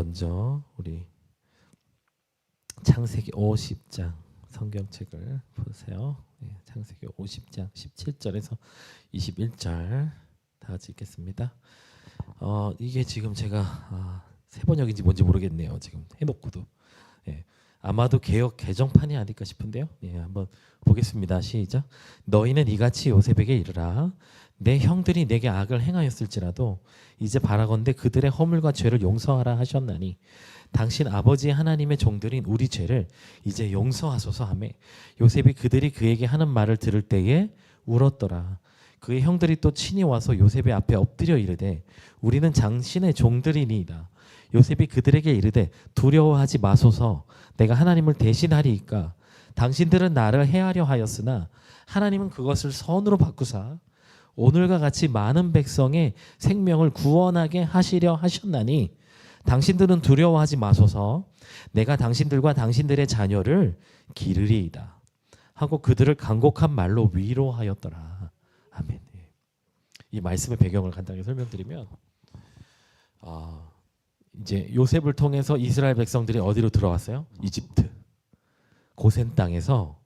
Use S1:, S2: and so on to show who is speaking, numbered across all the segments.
S1: 먼저 우리 창세기 50장 성경책을 보세요. 창세기 50장 17절에서 21절 다 같이 읽겠습니다. 이게 지금 제가 세번역인지 뭔지 모르겠네요. 지금 해놓고도 아마도 개역 개정판이 아닐까 싶은데요. 한번 보겠습니다. 시작. 너희는 이같이 요셉에게 이르라. 내 형들이 내게 악을 행하였을지라도 이제 바라건대 그들의 허물과 죄를 용서하라 하셨나니 당신 아버지 하나님의 종들인 우리 죄를 이제 용서하소서 하매 요셉이 그들이 그에게 하는 말을 들을 때에 울었더라. 그의 형들이 또 친히 와서 요셉의 앞에 엎드려 이르되 우리는 당신의 종들이니이다. 요셉이 그들에게 이르되 두려워하지 마소서. 내가 하나님을 대신하리이까. 당신들은 나를 해하려 하였으나 하나님은 그것을 선으로 바꾸사 오늘과 같이 많은 백성의 생명을 구원하게 하시려 하셨나니 당신들은 두려워하지 마소서. 내가 당신들과 당신들의 자녀를 기르리이다 하고 그들을 간곡한 말로 위로하였더라. 아멘. 이 말씀의 배경을 간단히 설명드리면 이제 요셉을 통해서 이스라엘 백성들이 어디로 들어왔어요? 이집트 고센 땅에서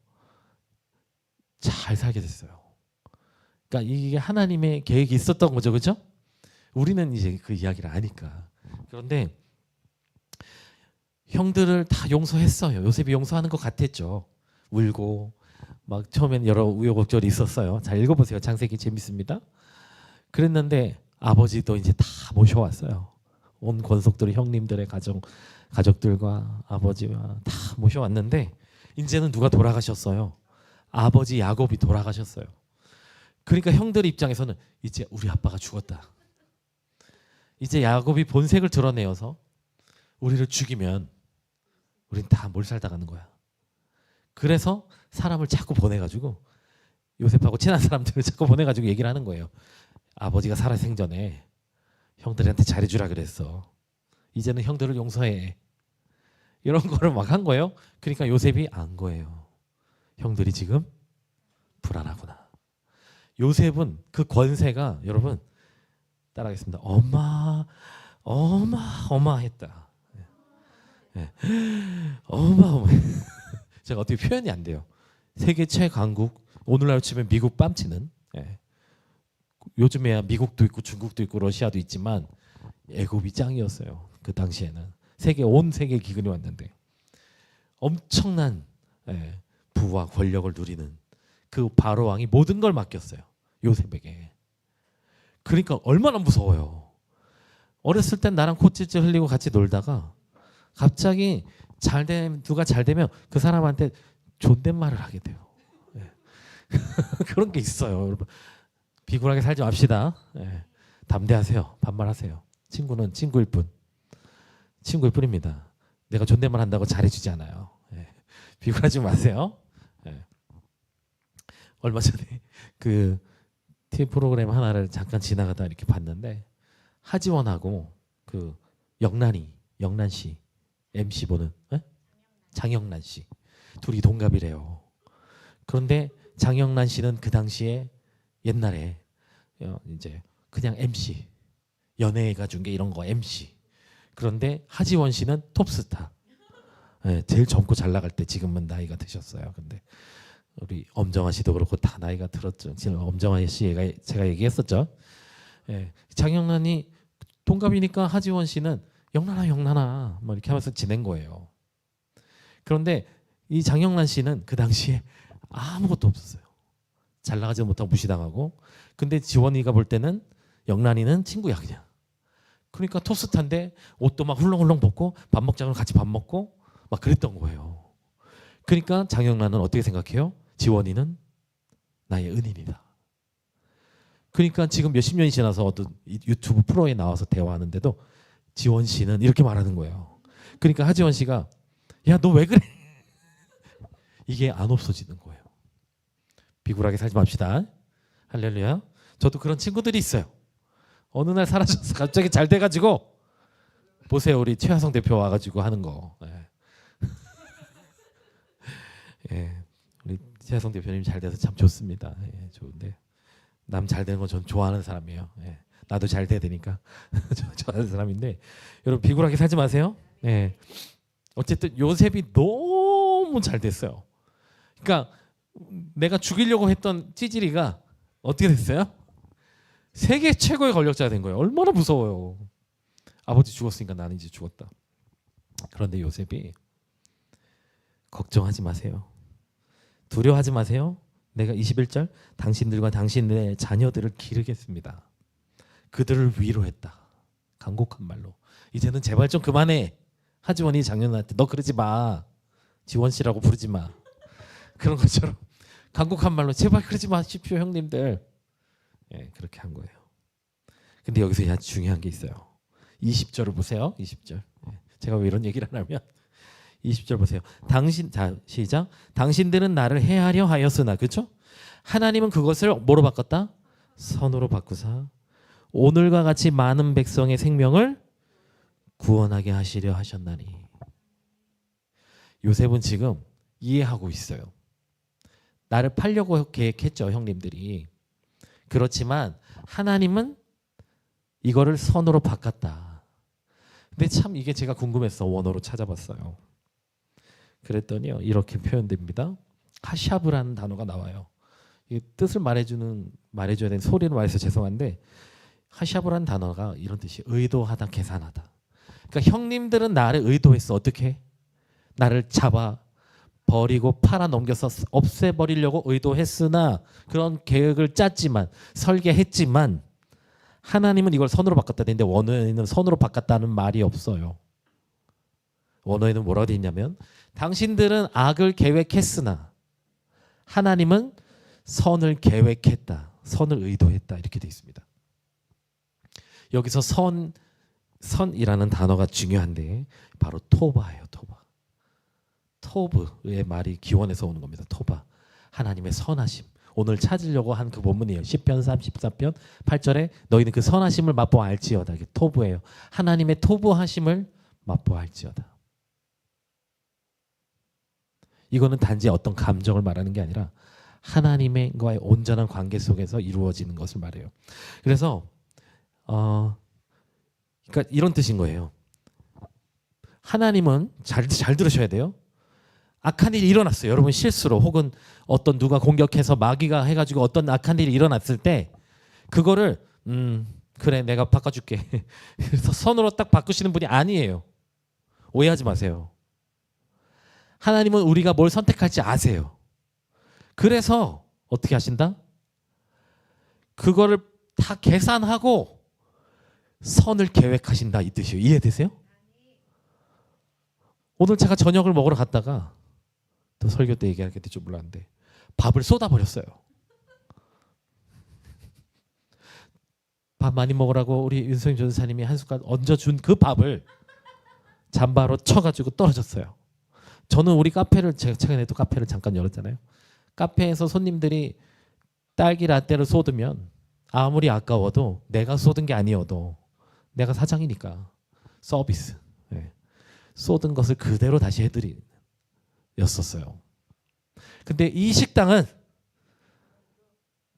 S1: 잘 살게 됐어요. 그러니까 이게 하나님의 계획이 있었던 거죠, 그렇죠? 우리는 이제 그 이야기를 아니까. 그런데 형들을 다 용서했어요. 요셉이 용서하는 것 같았죠. 울고 막 처음엔 여러 우여곡절이 있었어요. 잘 읽어보세요. 창세기 재밌습니다. 그랬는데 아버지도 이제 다 모셔왔어요. 온 권속들이 형님들의 가족들과 아버지와 다 모셔왔는데 이제는 누가 돌아가셨어요? 아버지 야곱이 돌아가셨어요. 그러니까 형들 입장에서는 이제 우리 아빠가 죽었다. 이제 야곱이 본색을 드러내어서 우리를 죽이면 우린 다 몰살다 가는 거야. 그래서 사람을 자꾸 보내가지고 요셉하고 친한 사람들을 자꾸 보내가지고 얘기를 하는 거예요. 아버지가 살아생전에 형들한테 잘해주라 그랬어. 이제는 형들을 용서해. 이런 거를 막 한 거예요. 그러니까 요셉이 안 거예요. 형들이 지금 불안하구나. 요셉은 그 권세가 여러분 따라하겠습니다. 어마어마했다. 어마어마해. 제가 어떻게 표현이 안 돼요. 세계 최강국, 오늘날 치면 미국 뺨치는. 요즘에야 미국도 있고 중국도 있고 러시아도 있지만 애굽이 짱이었어요. 그 당시에는 온 세계 기근이 왔는데 엄청난 부와 권력을 누리는 그 바로 왕이 모든 걸 맡겼어요. 요셉에게. 그러니까 얼마나 무서워요. 어렸을 땐 나랑 콧질질 흘리고 같이 놀다가 갑자기 누가 잘 되면 그 사람한테 존댓말을 하게 돼요. 그런 게 있어요. 여러분 비굴하게 살지 맙시다. 담대하세요. 반말하세요. 친구는 친구일 뿐입니다. 내가 존댓말 한다고 잘해주지 않아요. 비굴하지 마세요. 얼마 전에 그 TV 프로그램 하나를 잠깐 지나가다 이렇게 봤는데 하지원하고 그 영란 씨 MC 보는 장영란 씨 둘이 동갑이래요. 그런데 장영란 씨는 그 당시에 옛날에 이제 그냥 MC 연예가 중계 이런 거 MC. 그런데 하지원 씨는 톱스타. 제일 젊고 잘 나갈 때 지금은 나이가 드셨어요. 근데 우리 엄정화 씨도 그렇고 다 나이가 들었죠. 지금 엄정화 씨 제가 얘기했었죠. 장영란이 동갑이니까 하지원 씨는 영란아 뭐 이렇게 하면서 지낸 거예요. 그런데 이 장영란 씨는 그 당시에 아무것도 없었어요. 잘 나가지 못하고 무시당하고. 근데 지원이가 볼 때는 영란이는 친구야 그냥. 그러니까 톱스타인데 옷도 막 훌렁훌렁 벗고 밥 먹자고 같이 밥 먹고 막 그랬던 거예요. 그러니까 장영란은 어떻게 생각해요? 지원이는 나의 은인이다. 그러니까 지금 몇십 년이 지나서 어떤 유튜브 프로에 나와서 대화하는데도 지원 씨는 이렇게 말하는 거예요. 그러니까 하지원 씨가 야, 너 왜 그래? 이게 안 없어지는 거예요. 비굴하게 살지 맙시다. 할렐루야. 저도 그런 친구들이 있어요. 어느 날 사라져서 갑자기 잘 돼가지고 보세요. 우리 최하성 대표 와가지고 하는 거. 우리 최하성 대표님 잘 돼서 참 좋습니다. 좋은데 남 잘 되는 건 전 좋아하는 사람이에요. 나도 잘 돼야 되니까. 저 하는 사람인데 여러분 비굴하게 살지 마세요. 네. 어쨌든 요셉이 너무 잘 됐어요. 그러니까 내가 죽이려고 했던 찌질이가 어떻게 됐어요? 세계 최고의 권력자가 된 거예요. 얼마나 무서워요. 아버지 죽었으니까 나는 이제 죽었다. 그런데 요셉이 걱정하지 마세요. 두려워하지 마세요. 내가 21절 당신들과 당신의 자녀들을 기르겠습니다. 그들을 위로했다. 간곡한 말로. 이제는 제발 좀 그만해. 하지원이 장녀한테 너 그러지 마. 지원 씨라고 부르지 마. 그런 것처럼 간곡한 말로 제발 그러지 마십시오 형님들. 예, 그렇게 한 거예요. 근데 여기서 아주 중요한 게 있어요. 20절을 보세요. 20절. 예, 제가 왜 이런 얘기를 하냐면 20절 보세요. 자 시작. 당신들은 나를 해하려 하였으나 그렇죠? 하나님은 그것을 뭐로 바꿨다? 선으로 바꾸사 오늘과 같이 많은 백성의 생명을 구원하게 하시려 하셨나니. 요셉은 지금 이해하고 있어요. 나를 팔려고 계획했죠 형님들이. 그렇지만 하나님은 이거를 선으로 바꿨다. 근데 참 이게 제가 궁금했어. 원어로 찾아봤어요. 그랬더니요 이렇게 표현됩니다. 하샤브라는 단어가 나와요. 이 뜻을 말해줘야 되는 소리를 말해서 죄송한데 하샤브라는 단어가 이런 뜻이 의도하다, 계산하다. 그러니까 형님들은 나를 의도했어. 어떻게? 나를 잡아 버리고 팔아 넘겨서 없애버리려고 의도했으나 그런 계획을 짰지만 설계했지만 하나님은 이걸 선으로 바꿨다 되는데 원어에는 선으로 바꿨다는 말이 없어요. 원어에는 뭐라고 되어 있냐면 당신들은 악을 계획했으나 하나님은 선을 계획했다. 선을 의도했다. 이렇게 되어 있습니다. 여기서 선이라는 단어가 중요한데 바로 토바예요. 토바. 토브의 말이 기원에서 오는 겁니다. 토바. 하나님의 선하심. 오늘 찾으려고 한 그 본문이에요. 시편 34편 8절에 너희는 그 선하심을 맛보알지어다. 이게 토브예요. 하나님의 토브하심을 맛보알지어다. 이거는 단지 어떤 감정을 말하는 게 아니라 하나님과의 온전한 관계 속에서 이루어지는 것을 말해요. 그래서 그러니까 이런 뜻인 거예요. 하나님은 잘 들으셔야 돼요. 악한 일이 일어났어요. 여러분 실수로 혹은 어떤 누가 공격해서 마귀가 해가지고 어떤 악한 일이 일어났을 때 그거를 그래 내가 바꿔줄게. 그래서 선으로 딱 바꾸시는 분이 아니에요. 오해하지 마세요. 하나님은 우리가 뭘 선택할지 아세요. 그래서 어떻게 하신다? 그거를 다 계산하고 선을 계획하신다 이 뜻이에요. 이해되세요? 오늘 제가 저녁을 먹으러 갔다가 또 설교 때 얘기할 게 좀 몰랐는데 밥을 쏟아버렸어요. 밥 많이 먹으라고 우리 윤성희 전사님이 한 숟갈 얹어준 그 밥을 잠바로 쳐가지고 떨어졌어요. 저는 우리 카페를 제가 최근에 또 카페를 잠깐 열었잖아요. 카페에서 손님들이 딸기 라떼를 쏟으면 아무리 아까워도 내가 쏟은 게 아니어도 내가 사장이니까 서비스 쏟은 것을 그대로 다시 해드렸었어요. 근데 이 식당은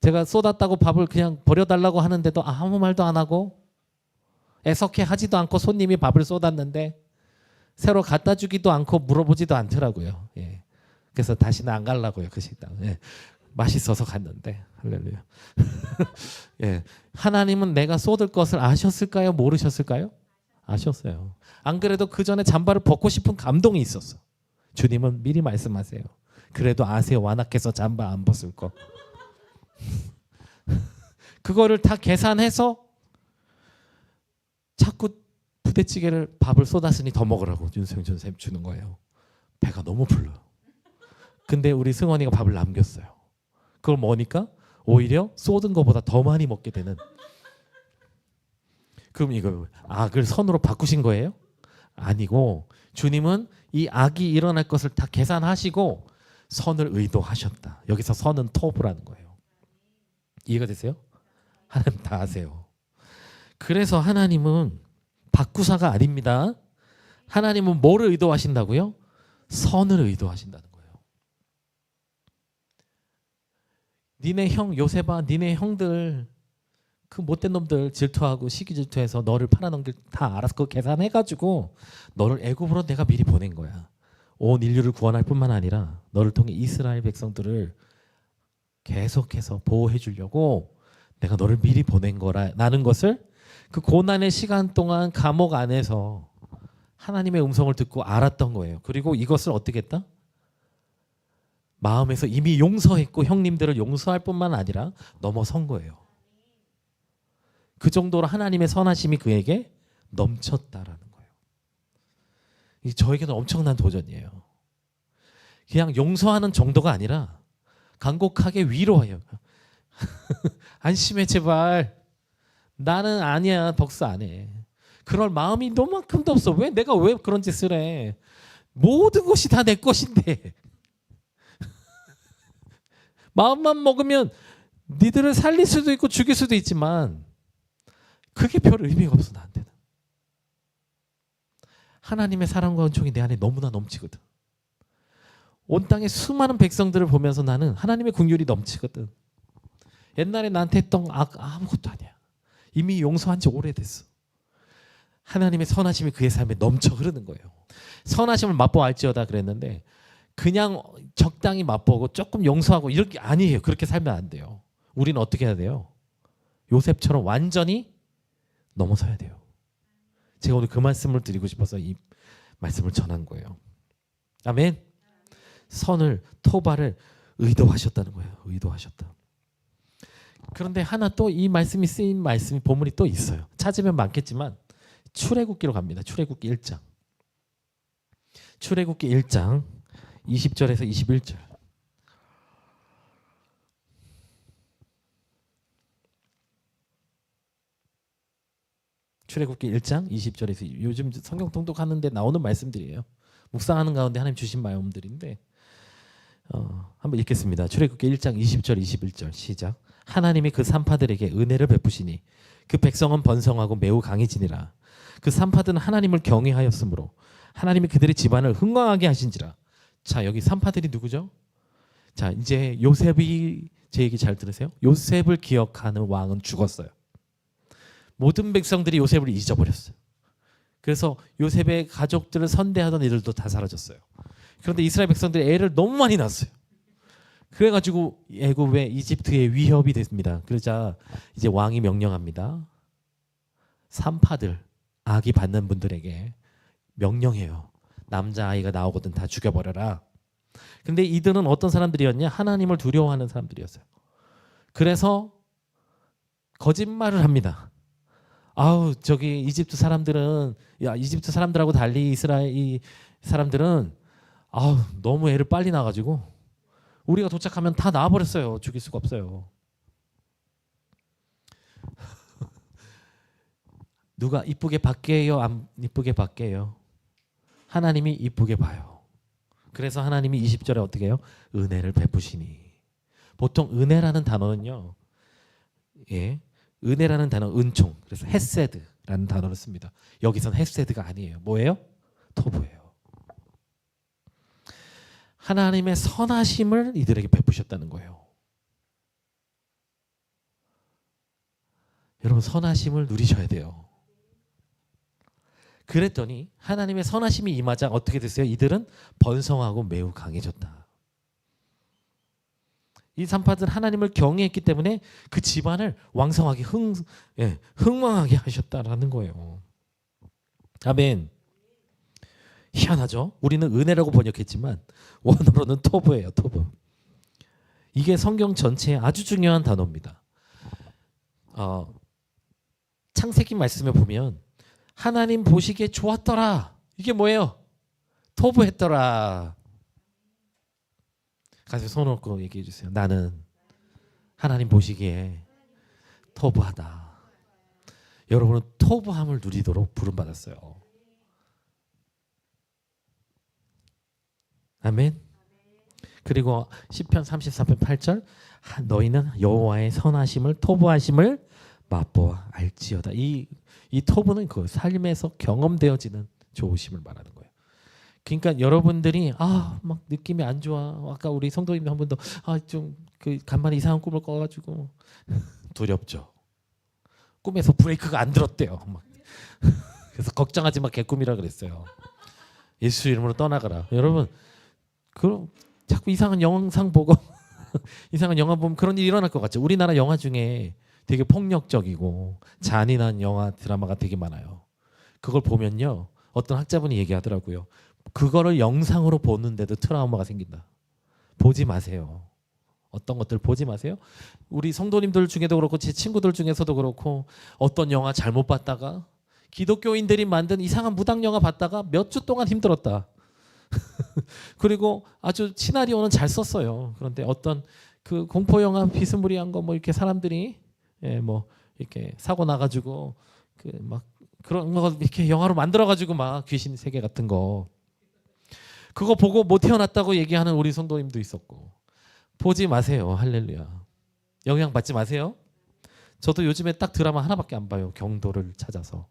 S1: 제가 쏟았다고 밥을 그냥 버려달라고 하는데도 아무 말도 안 하고 애석해 하지도 않고 손님이 밥을 쏟았는데 새로 갖다 주기도 않고 물어보지도 않더라고요. 예. 그래서 다시는 안 가려고요. 그 식당. 예. 맛있어서 갔는데 할렐루야. 예. 하나님은 내가 쏟을 것을 아셨을까요? 모르셨을까요? 아셨어요. 안 그래도 그 전에 잠바를 벗고 싶은 감동이 있었어. 주님은 미리 말씀하세요. 그래도 아세요. 완악해서 잠바 안 벗을 거. 그거를 다 계산해서 자꾸 부대찌개를 밥을 쏟았으니 더 먹으라고 윤성준 선생님 주는 거예요. 배가 너무 불러요. 근데 우리 승원이가 밥을 남겼어요. 그걸 먹으니까 오히려 쏟은 것보다 더 많이 먹게 되는. 그럼 이거 악을 선으로 바꾸신 거예요? 아니고 주님은 이 악이 일어날 것을 다 계산하시고 선을 의도하셨다. 여기서 선은 토브라는 거예요. 이해가 되세요? 하나님 다 아세요. 그래서 하나님은 바꾸사가 아닙니다. 하나님은 뭐를 의도하신다고요? 선을 의도하신다는 거예요. 니네 형 요셉아, 니네 형들 그 못된 놈들 질투하고 시기 질투해서 너를 팔아넘길 다 알아서 그거 계산해가지고 너를 애굽으로 내가 미리 보낸 거야. 온 인류를 구원할 뿐만 아니라 너를 통해 이스라엘 백성들을 계속해서 보호해 주려고 내가 너를 미리 보낸 거라는 것을 그 고난의 시간 동안 감옥 안에서 하나님의 음성을 듣고 알았던 거예요. 그리고 이것을 어떻게 했다? 마음에서 이미 용서했고 형님들을 용서할 뿐만 아니라 넘어선 거예요. 그 정도로 하나님의 선하심이 그에게 넘쳤다라는 거예요. 이 저에게는 엄청난 도전이에요. 그냥 용서하는 정도가 아니라 간곡하게 위로해요. 안심해 제발. 나는 아니야 덕수 안 해. 그럴 마음이 너만큼도 없어. 내가 왜 그런 짓을 해. 모든 것이 다 내 것인데. 마음만 먹으면 니들을 살릴 수도 있고 죽일 수도 있지만 그게 별 의미가 없어 나한테는. 하나님의 사랑과 은총이 내 안에 너무나 넘치거든. 온 땅의 수많은 백성들을 보면서 나는 하나님의 긍휼이 넘치거든. 옛날에 나한테 했던 아무것도 아니야. 이미 용서한 지 오래됐어. 하나님의 선하심이 그의 삶에 넘쳐 흐르는 거예요. 선하심을 맛보알지어다 그랬는데 그냥 적당히 맛보고 조금 용서하고 이렇게 아니에요. 그렇게 살면 안 돼요. 우리는 어떻게 해야 돼요? 요셉처럼 완전히 넘어서야 돼요. 제가 오늘 그 말씀을 드리고 싶어서 이 말씀을 전한 거예요. 아멘. 선을 토바를 의도하셨다는 거예요. 의도하셨다. 그런데 하나 또 이 말씀이 쓰인 말씀이 본문이 또 있어요. 찾으면 많겠지만 출애굽기로 갑니다. 출애굽기 1장. 출애굽기 1장 20절에서 21절. 출애굽기 1장 20절에서 요즘 성경 통독하는데 나오는 말씀들이에요. 묵상하는 가운데 하나님 주신 마음들인데 한번 읽겠습니다. 출애굽기 1장 20절 21절 시작. 하나님이 그 산파들에게 은혜를 베푸시니 그 백성은 번성하고 매우 강해지니라. 그 산파들은 하나님을 경외하였으므로 하나님이 그들의 집안을 흥왕하게 하신지라. 자, 여기 산파들이 누구죠? 자, 이제 요셉이, 제 얘기 잘 들으세요. 요셉을 기억하는 왕은 죽었어요. 모든 백성들이 요셉을 잊어버렸어요. 그래서 요셉의 가족들을 선대하던 이들도 다 사라졌어요. 그런데 이스라엘 백성들이 애를 너무 많이 낳았어요. 그래가지고 애굽의 이집트의 위협이 됐습니다. 그러자 이제 왕이 명령합니다. 산파들, 아기 받는 분들에게 명령해요. 남자아이가 나오거든 다 죽여버려라. 근데 이들은 어떤 사람들이었냐? 하나님을 두려워하는 사람들이었어요. 그래서 거짓말을 합니다. 아우 저기 이집트 사람들은 이집트 사람들하고 달리 이스라엘 사람들은 아우 너무 애를 빨리 낳아가지고 우리가 도착하면 다 낳아버렸어요. 죽일 수가 없어요. 누가 이쁘게 받게요? 안 이쁘게 받게요? 하나님이 이쁘게 봐요. 그래서 하나님이 20절에 어떻게 해요? 은혜를 베푸시니. 보통 은혜라는 단어는요. 예, 은혜라는 단어 은총. 그래서 헤세드라는 단어를 씁니다. 여기선 헤세드가 아니에요. 뭐예요? 토부예요. 하나님의 선하심을 이들에게 베푸셨다는 거예요. 여러분 선하심을 누리셔야 돼요. 그랬더니 하나님의 선하심이 임하자 어떻게 됐어요? 이들은 번성하고 매우 강해졌다. 이 산파들은 하나님을 경외했기 때문에 그 집안을 왕성하게 흥왕하게 하셨다라는 거예요. 아멘. 희한하죠? 우리는 은혜라고 번역했지만 원어로는 토브예요. 토브. 이게 성경 전체에 아주 중요한 단어입니다. 창세기 말씀에 보면 하나님 보시기에 좋았더라. 이게 뭐예요? 토브했더라. 가서 손 얹고 얘기해 주세요. 나는 하나님 보시기에 토브하다. 여러분은 토브함을 누리도록 부름받았어요. 아멘. 그리고 시편 34편 8절 너희는 여호와의 선하심을 토브하심을 맛보아 알지어다. 이 토브는 그 삶에서 경험되어지는 좋으심을 말하는 거예요. 그러니까 여러분들이 막 느낌이 안 좋아. 아까 우리 성도님 한 분도 좀 그 간만에 이상한 꿈을 꿔가지고 두렵죠. 꿈에서 브레이크가 안 들었대요. 막. 그래서 걱정하지 마, 개꿈이라 그랬어요. 예수 이름으로 떠나가라. 여러분, 그럼 자꾸 이상한 영상 보고 이상한 영화 보면 그런 일이 일어날 것 같죠. 우리나라 영화 중에 되게 폭력적이고 잔인한 영화 드라마가 되게 많아요. 그걸 보면요, 어떤 학자분이 얘기하더라고요. 그거를 영상으로 보는데도 트라우마가 생긴다. 보지 마세요. 어떤 것들 보지 마세요. 우리 성도님들 중에도 그렇고 제 친구들 중에서도 그렇고 어떤 영화 잘못 봤다가 기독교인들이 만든 이상한 무당 영화 봤다가 몇 주 동안 힘들었다. 그리고 아주 시나리오는 잘 썼어요. 그런데 어떤 그 공포 영화 비스무리한 거 뭐 이렇게 사람들이 뭐 이렇게 사고 나가지고 그 막 그런 거 이렇게 영화로 만들어가지고 막 귀신 세계 같은 거 그거 보고 못 태어났다고 얘기하는 우리 성도님도 있었고. 보지 마세요. 할렐루야. 영향 받지 마세요. 저도 요즘에 딱 드라마 하나밖에 안 봐요. 경도를 찾아서.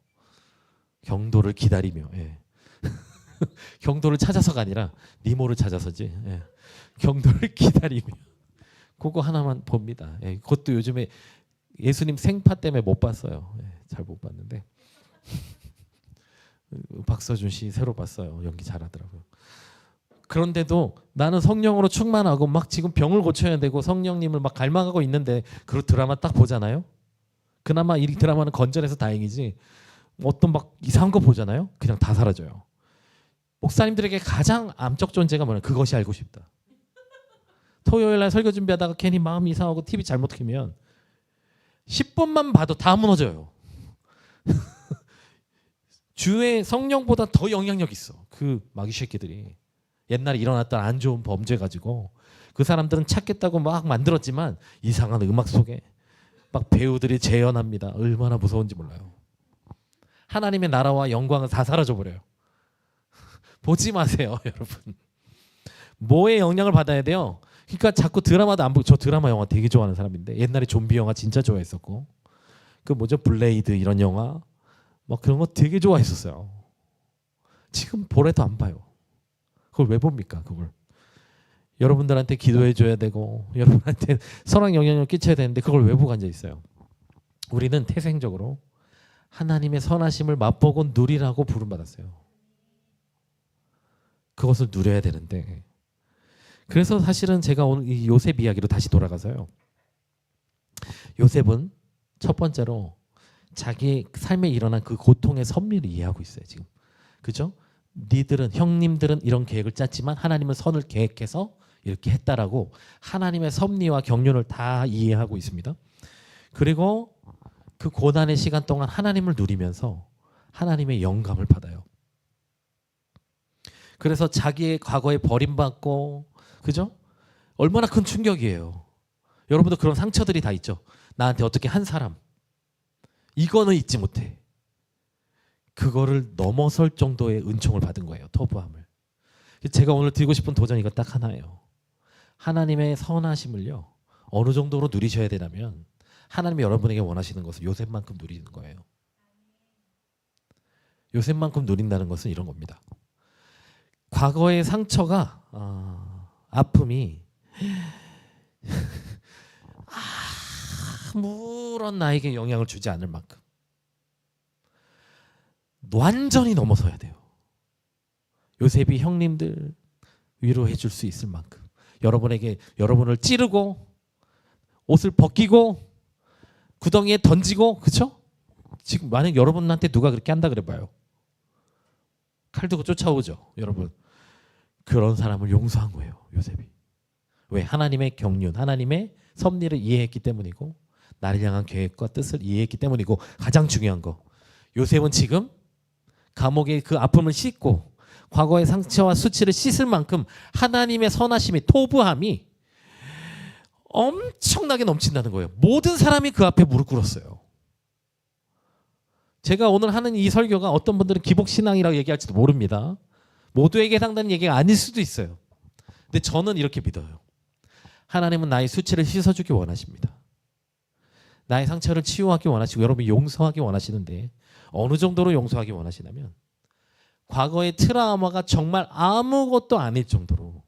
S1: 경도를 기다리며. 예. 경도를 찾아서가 아니라 니모를 찾아서지. 예. 경도를 기다리며. 그거 하나만 봅니다. 예. 그것도 요즘에 예수님 생파 때문에 못 봤어요. 예. 잘 못 봤는데. 박서준 씨 새로 봤어요. 연기 잘하더라고요. 그런데도 나는 성령으로 충만하고 막 지금 병을 고쳐야 되고 성령님을 막 갈망하고 있는데 그 드라마 딱 보잖아요. 그나마 이 드라마는 건전해서 다행이지 어떤 막 이상한 거 보잖아요. 그냥 다 사라져요. 목사님들에게 가장 암적 존재가 뭐냐, 그것이 알고 싶다. 토요일 날 설교 준비하다가 괜히 마음이 이상하고 TV 잘못 켜면 10분만 봐도 다 무너져요. 주의 성령보다 더 영향력 있어. 그 마귀 새끼들이. 옛날에 일어났던 안 좋은 범죄 가지고 그 사람들은 찾겠다고 막 만들었지만 이상한 음악 속에 막 배우들이 재현합니다. 얼마나 무서운지 몰라요. 하나님의 나라와 영광은 다 사라져버려요. 보지 마세요, 여러분. 뭐에 영향을 받아야 돼요? 그러니까 자꾸 드라마도 안 보고, 저 드라마 영화 되게 좋아하는 사람인데 옛날에 좀비 영화 진짜 좋아했었고 그 뭐죠, 블레이드 이런 영화 막 그런 거 되게 좋아했었어요. 지금 보래도 안 봐요. 그걸 왜 봅니까? 그걸 여러분들한테 기도해 줘야 되고 여러분한테 선한 영향력을 끼쳐야 되는데 그걸 왜 보고 앉아 있어요? 우리는 태생적으로 하나님의 선하심을 맛보고 누리라고 부름받았어요. 그것을 누려야 되는데, 그래서 사실은 제가 오늘 이 요셉 이야기로 다시 돌아가서요. 요셉은 첫 번째로 자기 삶에 일어난 그 고통의 섭리를 이해하고 있어요. 지금 그죠? 니들은, 형님들은 이런 계획을 짰지만 하나님은 선을 계획해서 이렇게 했다라고 하나님의 섭리와 경륜을 다 이해하고 있습니다. 그리고 그 고난의 시간 동안 하나님을 누리면서 하나님의 영감을 받아요. 그래서 자기의 과거에 버림받고, 그죠? 얼마나 큰 충격이에요. 여러분도 그런 상처들이 다 있죠. 나한테 어떻게 한 사람, 이거는 잊지 못해. 그거를 넘어설 정도의 은총을 받은 거예요. 토부함을. 제가 오늘 드리고 싶은 도전이 이거 딱 하나예요. 하나님의 선하심을요, 어느 정도로 누리셔야 되냐면 하나님이 여러분에게 원하시는 것을 요셉만큼 누리는 거예요. 요셉만큼 누린다는 것은 이런 겁니다. 과거의 상처가 아픔이 아무런 나에게 영향을 주지 않을 만큼 완전히 넘어서야 돼요. 요셉이 형님들 위로해 줄 수 있을 만큼 여러분에게, 여러분을 찌르고 옷을 벗기고 구덩이에 던지고, 그렇죠? 지금 만약 여러분한테 누가 그렇게 한다 그래 봐요. 칼 들고 쫓아오죠. 여러분, 그런 사람을 용서한 거예요, 요셉이. 왜? 하나님의 경륜, 하나님의 섭리를 이해했기 때문이고 나를 향한 계획과 뜻을 이해했기 때문이고, 가장 중요한 거, 요셉은 지금 감옥의 그 아픔을 씻고 과거의 상처와 수치를 씻을 만큼 하나님의 선하심이, 토부함이 엄청나게 넘친다는 거예요. 모든 사람이 그 앞에 무릎 꿇었어요. 제가 오늘 하는 이 설교가 어떤 분들은 기복신앙이라고 얘기할지도 모릅니다. 모두에게 해당되는 얘기가 아닐 수도 있어요. 근데 저는 이렇게 믿어요. 하나님은 나의 수치를 씻어주기 원하십니다. 나의 상처를 치유하기 원하시고 여러분이 용서하기 원하시는데, 어느 정도로 용서하기 원하시냐면 과거의 트라우마가 정말 아무것도 아닐 정도로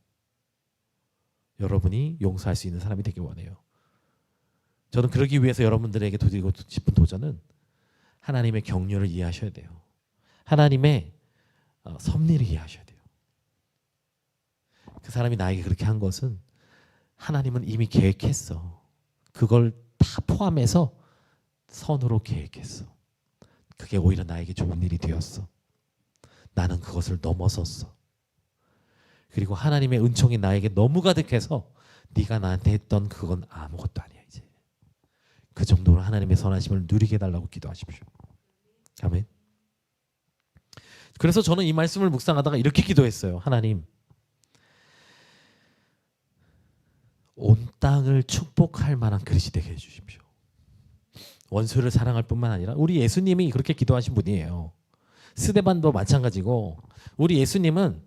S1: 여러분이 용서할 수 있는 사람이 되길 원해요. 저는 그러기 위해서 여러분들에게 드리고 싶은 도전은 하나님의 경륜을 이해하셔야 돼요. 하나님의 섭리를 이해하셔야 돼요. 그 사람이 나에게 그렇게 한 것은 하나님은 이미 계획했어. 그걸 다 포함해서 선으로 계획했어. 그게 오히려 나에게 좋은 일이 되었어. 나는 그것을 넘어섰어. 그리고 하나님의 은총이 나에게 너무 가득해서 네가 나한테 했던 그건 아무것도 아니야 이제. 그 정도로 하나님의 선하심을 누리게 해달라고 기도하십시오. 아멘. 그래서 저는 이 말씀을 묵상하다가 이렇게 기도했어요. 하나님, 온 땅을 축복할 만한 그릇이 되게 해주십시오. 원수를 사랑할 뿐만 아니라 우리 예수님이 그렇게 기도하신 분이에요. 스데반도 마찬가지고 우리 예수님은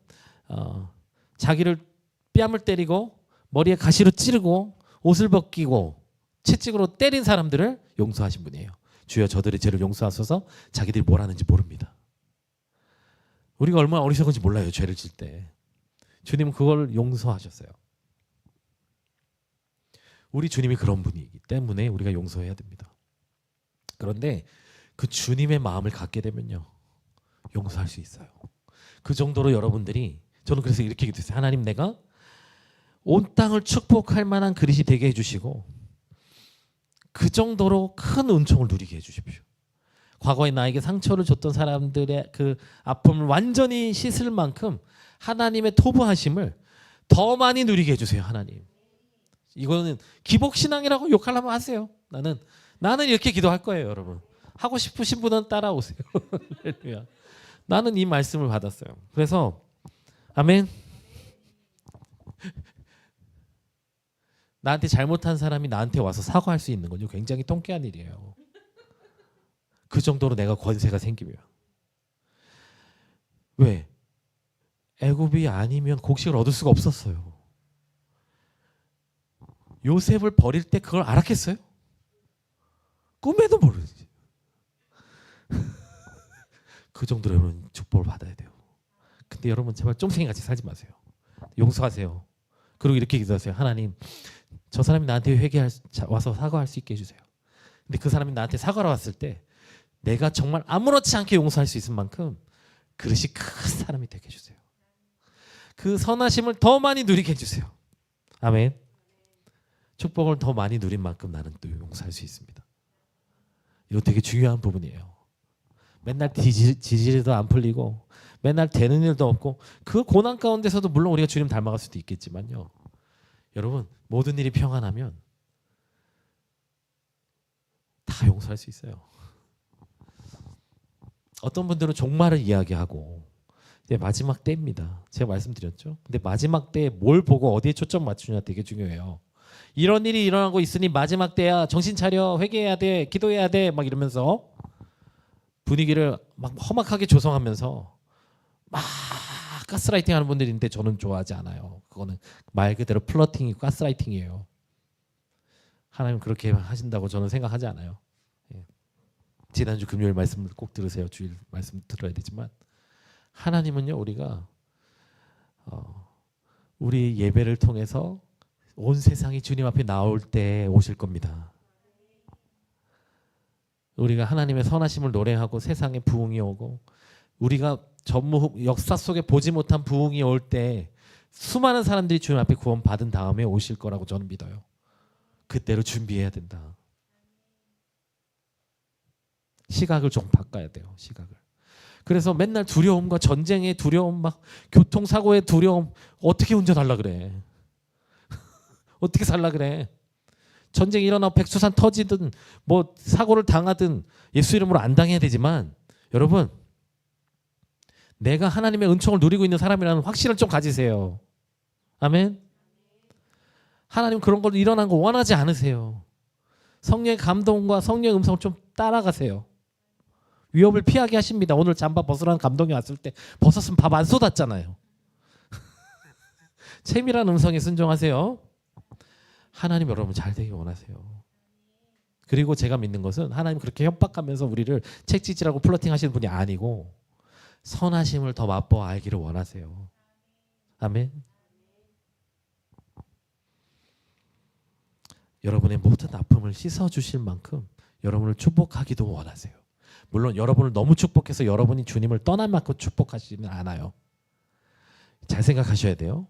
S1: 자기를 뺨을 때리고 머리에 가시로 찌르고 옷을 벗기고 채찍으로 때린 사람들을 용서하신 분이에요. 주여 저들의 죄를 용서하소서. 자기들이 뭘 하는지 모릅니다. 우리가 얼마나 어리석은지 몰라요. 죄를 질 때. 주님은 그걸 용서하셨어요. 우리 주님이 그런 분이기 때문에 우리가 용서해야 됩니다. 그런데 그 주님의 마음을 갖게 되면요, 용서할 수 있어요. 그 정도로 여러분들이, 저는 그래서 이렇게 기도했어요. 하나님, 내가 온 땅을 축복할 만한 그릇이 되게 해주시고 그 정도로 큰 은총을 누리게 해주십시오. 과거에 나에게 상처를 줬던 사람들의 그 아픔을 완전히 씻을 만큼 하나님의 토부하심을 더 많이 누리게 해주세요. 하나님, 이거는 기복신앙이라고 욕하려면 하세요. 나는 이렇게 기도할 거예요. 여러분, 하고 싶으신 분은 따라오세요. 나는 이 말씀을 받았어요. 그래서 아멘. 나한테 잘못한 사람이 나한테 와서 사과할 수 있는 건 굉장히 통쾌한 일이에요. 그 정도로 내가 권세가 생기면. 왜? 애굽이 아니면 곡식을 얻을 수가 없었어요. 요셉을 버릴 때 그걸 알았겠어요? 꿈에도 모르지. 그 정도로 여러분 축복을 받아야 돼요. 근데 여러분 제발 쫌생이같이 살지 마세요. 용서하세요. 그리고 이렇게 기도하세요. 하나님, 저 사람이 나한테 와서 사과할 수 있게 해주세요. 근데 그 사람이 나한테 사과를 왔을 때 내가 정말 아무렇지 않게 용서할 수 있을 만큼 그릇이 큰 사람이 되게 해주세요. 그 선하심을 더 많이 누리게 해주세요. 아멘. 축복을 더 많이 누린 만큼 나는 또 용서할 수 있습니다. 이거 되게 중요한 부분이에요. 맨날 지지리도 안 풀리고 맨날 되는 일도 없고 그 고난 가운데서도 물론 우리가 주님 닮아갈 수도 있겠지만요, 여러분, 모든 일이 평안하면 다 용서할 수 있어요. 어떤 분들은 종말을 이야기하고 이제 마지막 때입니다. 제가 말씀드렸죠. 근데 마지막 때에 뭘 보고 어디에 초점 맞추냐 되게 중요해요. 이런 일이 일어나고 있으니 마지막 때야, 정신 차려, 회개해야 돼, 기도해야 돼, 막 이러면서 분위기를 막 험악하게 조성하면서 막 가스라이팅 하는 분들인데 저는 좋아하지 않아요. 그거는 말 그대로 플러팅이고 가스라이팅이에요. 하나님 그렇게 하신다고 저는 생각하지 않아요. 지난주 금요일 말씀을 꼭 들으세요. 주일 말씀 들어야 되지만 하나님은요, 우리가 우리 예배를 통해서 온 세상이 주님 앞에 나올 때 오실 겁니다. 우리가 하나님의 선하심을 노래하고 세상에 부흥이 오고 우리가 전무 역사 속에 보지 못한 부흥이 올 때 수많은 사람들이 주님 앞에 구원 받은 다음에 오실 거라고 저는 믿어요. 그때로 준비해야 된다. 시각을 좀 바꿔야 돼요. 시각을. 그래서 맨날 두려움과 전쟁의 두려움, 막 교통사고의 두려움, 어떻게 운전하려 그래? 어떻게 살라 그래? 전쟁이 일어나고 백두산 터지든 뭐 사고를 당하든 예수 이름으로 안 당해야 되지만, 여러분, 내가 하나님의 은총을 누리고 있는 사람이라는 확신을 좀 가지세요. 아멘. 하나님 그런 걸 일어난 거 원하지 않으세요. 성령의 감동과 성령의 음성을 좀 따라가세요. 위협을 피하게 하십니다. 오늘 잠바 벗으라는 감동이 왔을 때 벗었으면 밥 안 쏟았잖아요. 채밀한 음성에 순종하세요. 하나님 여러분 잘 되길 원하세요. 그리고 제가 믿는 것은 하나님 그렇게 협박하면서 우리를 책지질하고 플러팅 하시는 분이 아니고 선하심을 더 맛보아 알기를 원하세요. 아멘. 여러분의 모든 아픔을 씻어주실 만큼 여러분을 축복하기도 원하세요. 물론 여러분을 너무 축복해서 여러분이 주님을 떠날 만큼 축복하지는 않아요. 잘 생각하셔야 돼요.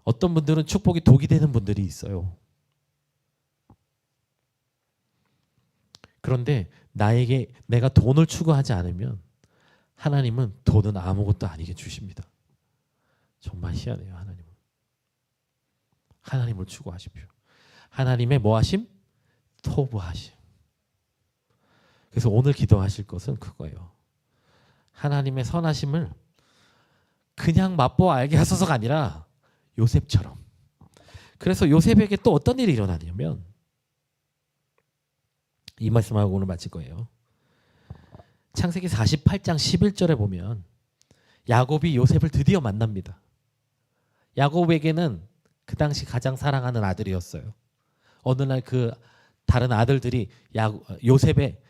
S1: 어떤 분들은 축복이 독이 되는 분들이 있어요. 그런데 나에게 내가 돈을 추구하지 않으면 하나님은 돈은 아무것도 아니게 주십니다. 정말 희한해요. 하나님을 추구하십시오. 하나님의 뭐하심? 토부하심. 그래서 오늘 기도하실 것은 그거예요. 하나님의 선하심을 그냥 맛보아 알게 하소서가 아니라 요셉처럼. 그래서 요셉에게 또 어떤 일이 일어나냐면, 이 말씀하고 오늘 마칠 거예요. 창세기 48장 11절에 보면 야곱이 요셉을 드디어 만납니다. 야곱에게는 그 당시 가장 사랑하는 아들이었어요. 어느 날 그 다른 아들들이 야곱에게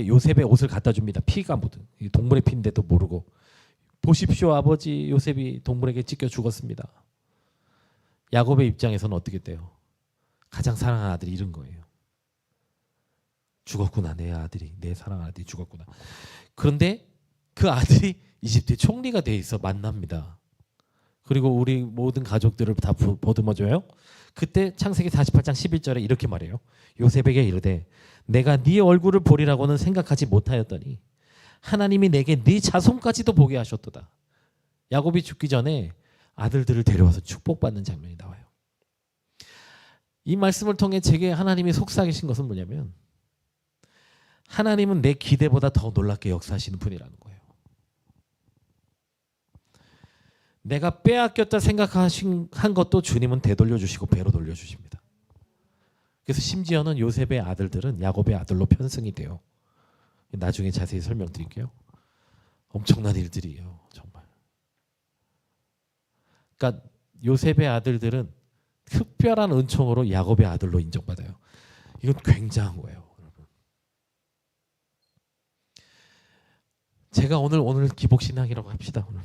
S1: 요셉의 옷을 갖다 줍니다. 피가 묻은, 동물의 피인데도 모르고. 보십시오, 아버지, 요셉이 동물에게 찢겨 죽었습니다. 야곱의 입장에서는 어떻게 돼요? 가장 사랑하는 아들이 잃은 거예요. 죽었구나, 내 아들이, 내 사랑하는 아들이 죽었구나. 그런데 그 아들이 이집트의 총리가 돼 있어 만납니다. 그리고 우리 모든 가족들을 다 보듬어줘요. 그때 창세기 48장 11절에 이렇게 말해요. 요셉에게 이르되 내가 네 얼굴을 보리라고는 생각하지 못하였더니 하나님이 내게 네 자손까지도 보게 하셨도다. 야곱이 죽기 전에 아들들을 데려와서 축복받는 장면이 나와요. 이 말씀을 통해 제게 하나님이 속삭이신 것은 뭐냐면, 하나님은 내 기대보다 더 놀랍게 역사하시는 분이라는 거예요. 내가 빼앗겼다 한 것도 주님은 되돌려주시고 배로 돌려주십니다. 그래서 심지어는 요셉의 아들들은 야곱의 아들로 편승이 돼요. 나중에 자세히 설명드릴게요. 엄청난 일들이에요, 정말. 그러니까 요셉의 아들들은 특별한 은총으로 야곱의 아들로 인정받아요. 이건 굉장한 거예요, 여러분. 제가 오늘 기복신앙이라고 합시다. 오늘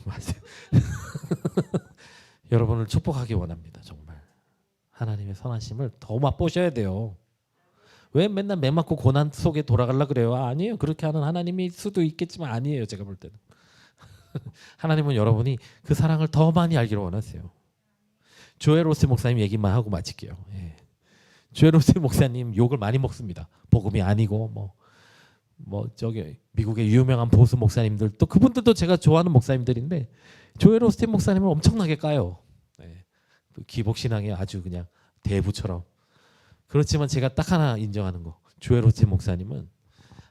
S1: 여러분을 축복하기 원합니다. 정말 하나님의 선하심을 더 맛보셔야 돼요. 왜 맨날 매 맞고 고난 속에 돌아가려 그래요? 아니에요. 그렇게 하는 하나님일 수도 있겠지만 아니에요. 제가 볼 때는. 하나님은 여러분이 그 사랑을 더 많이 알기를 원하세요. 조엘 오스 목사님 얘기만 하고 마칠게요. 예. 조엘 오스 목사님 욕을 많이 먹습니다. 복음이 아니고 저기 미국의 유명한 보수 목사님들, 또 그분들도 제가 좋아하는 목사님들인데 조엘 오스틴 목사님을 엄청나게 까요. 네. 기복신앙의 아주 그냥 대부처럼. 그렇지만 제가 딱 하나 인정하는 거, 조엘 오스틴 목사님은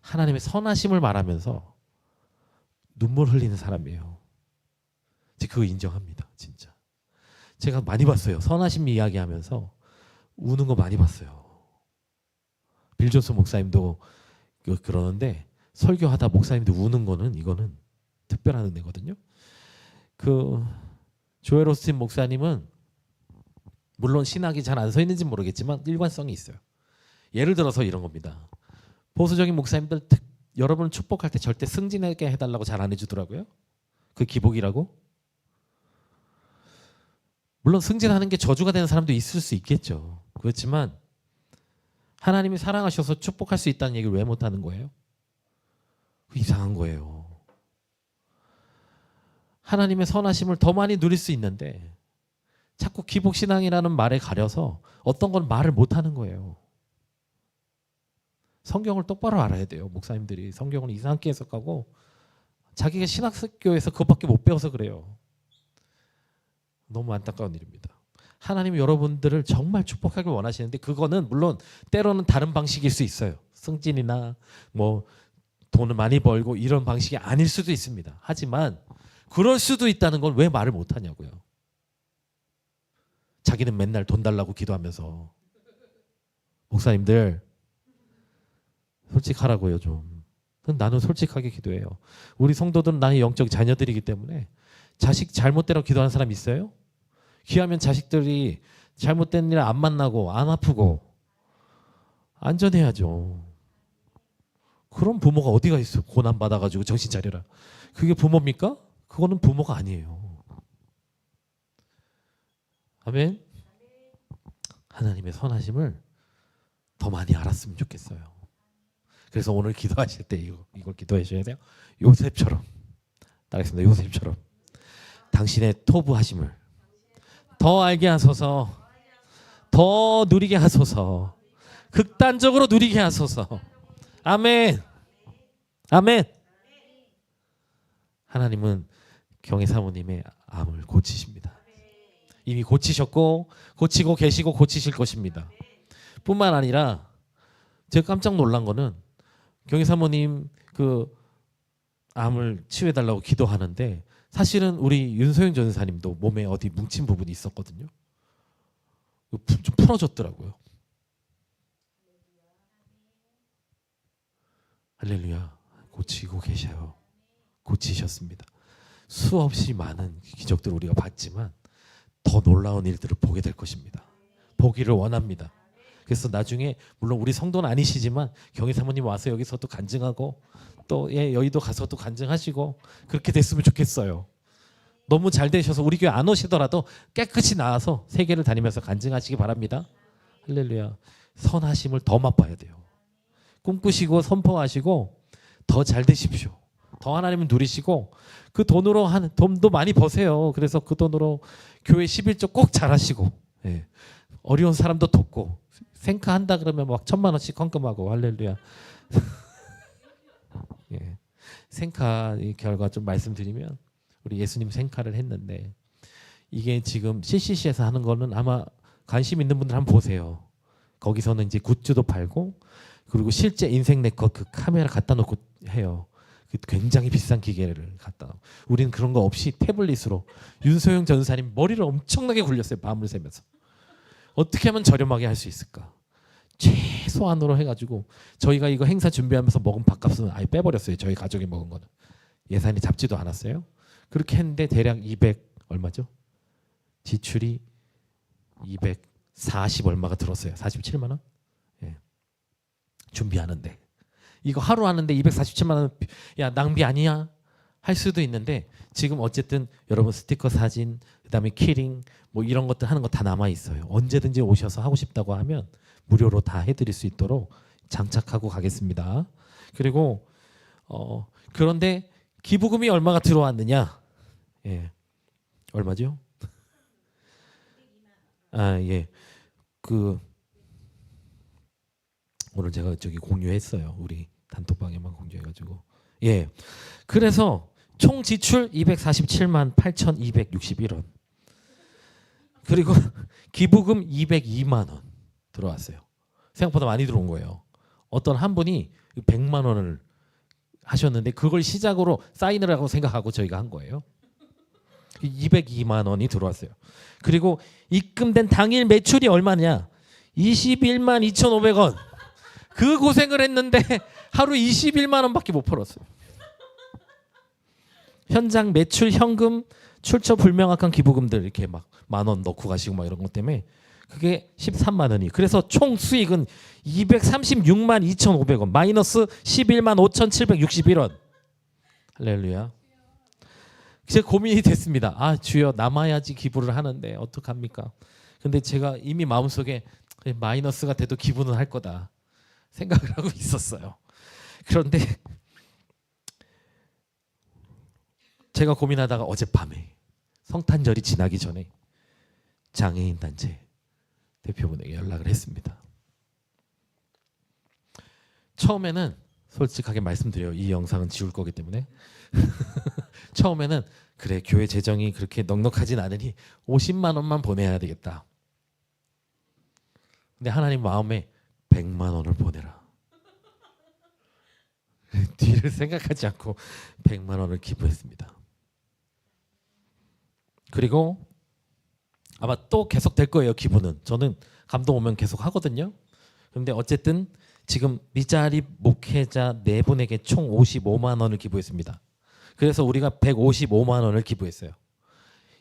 S1: 하나님의 선하심을 말하면서 눈물 흘리는 사람이에요. 제가 그거 인정합니다. 진짜. 제가 많이 봤어요. 선하심 이야기하면서 우는 거 많이 봤어요. 빌 존슨 목사님도 그러는데, 설교하다 목사님도 우는 거는 이거는 특별한 은혜거든요. 그 조엘 오스틴 목사님은 물론 신학이 잘 안 서 있는지 모르겠지만 일관성이 있어요. 예를 들어서 이런 겁니다. 보수적인 목사님들 여러분을 축복할 때 절대 승진하게 해달라고 잘 안 해주더라고요. 그 기복이라고. 물론 승진하는 게 저주가 되는 사람도 있을 수 있겠죠. 그렇지만 하나님이 사랑하셔서 축복할 수 있다는 얘기를 왜 못하는 거예요? 이상한 거예요. 하나님의 선하심을 더 많이 누릴 수 있는데 자꾸 기복신앙이라는 말에 가려서 어떤 건 말을 못하는 거예요. 성경을 똑바로 알아야 돼요. 목사님들이 성경을 이상하게 해석하고 자기가 신학교에서 그것밖에 못 배워서 그래요. 너무 안타까운 일입니다. 하나님이 여러분들을 정말 축복하길 원하시는데, 그거는 물론 때로는 다른 방식일 수 있어요. 승진이나 돈을 많이 벌고 이런 방식이 아닐 수도 있습니다. 하지만 그럴 수도 있다는 걸 왜 말을 못하냐고요. 자기는 맨날 돈 달라고 기도하면서. 목사님들 솔직하라고요 좀. 나는 솔직하게 기도해요. 우리 성도들은 나의 영적 자녀들이기 때문에 자식 잘못대로 기도하는 사람 있어요? 기하면 자식들이 잘못된 일 안 만나고 안 아프고 안전해야죠. 그런 부모가 어디가 있어? 고난 받아가지고 정신 차려라. 그게 부모입니까? 그거는 부모가 아니에요. 아멘. 하나님의 선하심을 더 많이 알았으면 좋겠어요. 그래서 오늘 기도하실 때 이걸 기도해 주셔야 돼요. 요셉처럼 따라하겠습니다. 요셉처럼 당신의 토부하심을 더 알게 하소서, 더 누리게 하소서, 극단적으로 누리게 하소서. 아멘. 아멘. 하나님은 경혜 사모님의 암을 고치십니다. 이미 고치셨고 고치고 계시고 고치실 것입니다. 뿐만 아니라 제가 깜짝 놀란 거는 경혜 사모님 그 암을 치유해달라고 기도하는데 사실은 우리 윤소영 전사님도 몸에 어디 뭉친 부분이 있었거든요. 좀 풀어졌더라고요. 할렐루야. 고치고 계셔요. 고치셨습니다. 수없이 많은 기적들을 우리가 봤지만 더 놀라운 일들을 보게 될 것입니다. 보기를 원합니다. 그래서 나중에 물론 우리 성도는 아니시지만 경희 사모님 와서 여기서도 간증하고 또 여의도 가서도 간증하시고 그렇게 됐으면 좋겠어요. 너무 잘 되셔서 우리 교회 안 오시더라도 깨끗이 나와서 세계를 다니면서 간증하시기 바랍니다. 할렐루야. 선하심을 더 맛봐야 돼요. 꿈꾸시고 선포하시고 더 잘 되십시오. 더 하나님을 누리시고 그 돈으로 돈도 많이 버세요. 그래서 그 돈으로 교회 11조 꼭 잘하시고 어려운 사람도 돕고 생카 한다 그러면 막 1,000만 원씩 헌금하고 할렐루야. 생카 결과 좀 말씀드리면 우리 예수님 생카를 했는데 이게 지금 CCC에서 하는 거는 아마 관심 있는 분들 한번 보세요. 거기서는 이제 굿즈도 팔고 그리고 실제 인생 네컷 그 카메라 갖다 놓고 해요. 굉장히 비싼 기계를 갖다 놓고 우리는 그런 거 없이 태블릿으로 윤소영 전사님 머리를 엄청나게 굴렸어요. 밤을 새면서 어떻게 하면 저렴하게 할 수 있을까 최소한으로 해가지고 저희가 이거 행사 준비하면서 먹은 밥값은 아예 빼버렸어요. 저희 가족이 먹은 거는 예산이 잡지도 않았어요. 그렇게 했는데 대략 200 얼마죠? 지출이 240 얼마가 들었어요. 47만 원? 준비하는데 이거 하루 하는데 247만 원 야 낭비 아니야? 할 수도 있는데 지금 어쨌든 여러분 스티커 사진 그다음에 키링 뭐 이런 것들 하는 거 다 남아 있어요. 언제든지 오셔서 하고 싶다고 하면 무료로 다 해드릴 수 있도록 장착하고 가겠습니다. 그리고 그런데 기부금이 얼마가 들어왔느냐? 얼마죠? 오늘 제가 저기 공유했어요. 우리 단톡방에만 공유해가지고 그래서 총 지출 247만 8,261원 그리고 기부금 202만 원 들어왔어요. 생각보다 많이 들어온 거예요. 어떤 한 분이 100만 원을 하셨는데 그걸 시작으로 사인을 하고 생각하고 저희가 한 거예요. 202만 원이 들어왔어요. 그리고 입금된 당일 매출이 얼마냐? 21만 2,500원. 그 고생을 했는데 하루 21만 원밖에 못 벌었어요. 현장 매출 현금 출처 불명확한 기부금들 이렇게 막 10,000원 넣고 가시고 막 이런 것 때문에 그게 13만 원이. 그래서 총 수익은 236만 2,500원 마이너스 11만 5,761원. 할렐루야. 이제 고민이 됐습니다. 아 주여 남아야지 기부를 하는데 어떡합니까? 근데 제가 이미 마음속에 마이너스가 돼도 기부는 할 거다 생각을 하고 있었어요. 그런데 제가 고민하다가 어젯밤에 성탄절이 지나기 전에 장애인 단체 대표분에게 연락을 했습니다. 처음에는 솔직하게 말씀드려요. 이 영상은 지울 거기 때문에 처음에는 그래 교회 재정이 그렇게 넉넉하진 않으니 50만 원만 보내야 되겠다. 근데 하나님 마음에 100만 원을 보내라. 뒤를 생각하지 않고 100만 원을 기부했습니다. 그리고 아마 또 계속 될 거예요. 기부는 저는 감동 오면 계속 하거든요. 그런데 어쨌든 지금 미자립 목회자 4분에게 총 55만 원을 기부했습니다. 그래서 우리가 155만 원을 기부했어요.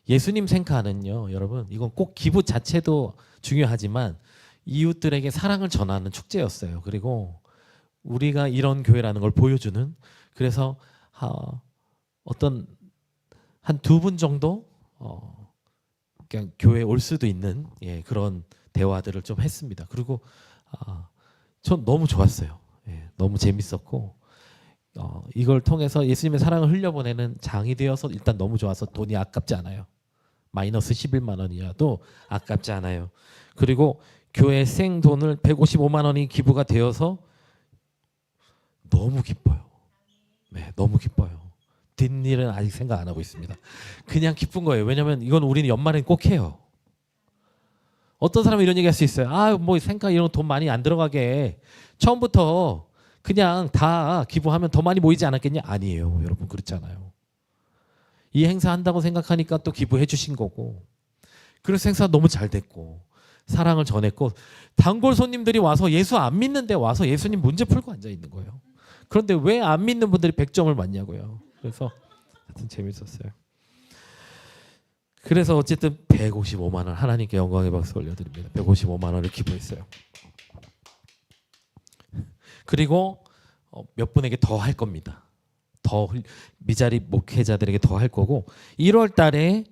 S1: 예수님 생카는요, 여러분 이건 꼭 기부 자체도 중요하지만 이웃들에게 사랑을 전하는 축제였어요. 그리고 우리가 이런 교회라는 걸 보여주는, 그래서 어떤 한 2분 정도 그냥 교회에 올 수도 있는 그런 대화들을 좀 했습니다. 그리고 전 너무 좋았어요. 너무 재밌었고 이걸 통해서 예수님의 사랑을 흘려보내는 장이 되어서 일단 너무 좋아서 돈이 아깝지 않아요. 마이너스 11만 원이어도 아깝지 않아요. 그리고 교회 생돈을 155만 원이 기부가 되어서 너무 기뻐요. 네, 너무 기뻐요. 뒷일은 아직 생각 안 하고 있습니다. 그냥 기쁜 거예요. 왜냐하면 이건 우리는 연말엔 꼭 해요. 어떤 사람은 이런 얘기 할 수 있어요. 뭐 생각 이런 돈 많이 안 들어가게 처음부터 그냥 다 기부하면 더 많이 모이지 않았겠냐? 아니에요. 여러분 그렇지 않아요. 이 행사 한다고 생각하니까 또 기부해 주신 거고 그래서 행사가 너무 잘 됐고 사랑을 전했고 단골 손님들이 와서 예수 안 믿는데 와서 예수님 문제 풀고 앉아 있는 거예요. 그런데 왜 안 믿는 분들이 100점을 맞냐고요. 그래서 하여튼 재밌었어요. 그래서 어쨌든 155만 원 하나님께 영광의 박수 올려드립니다. 155만 원을 기부했어요. 그리고 몇 분에게 더 할 겁니다. 더 미자리 목회자들에게 더 할 거고 1월 달에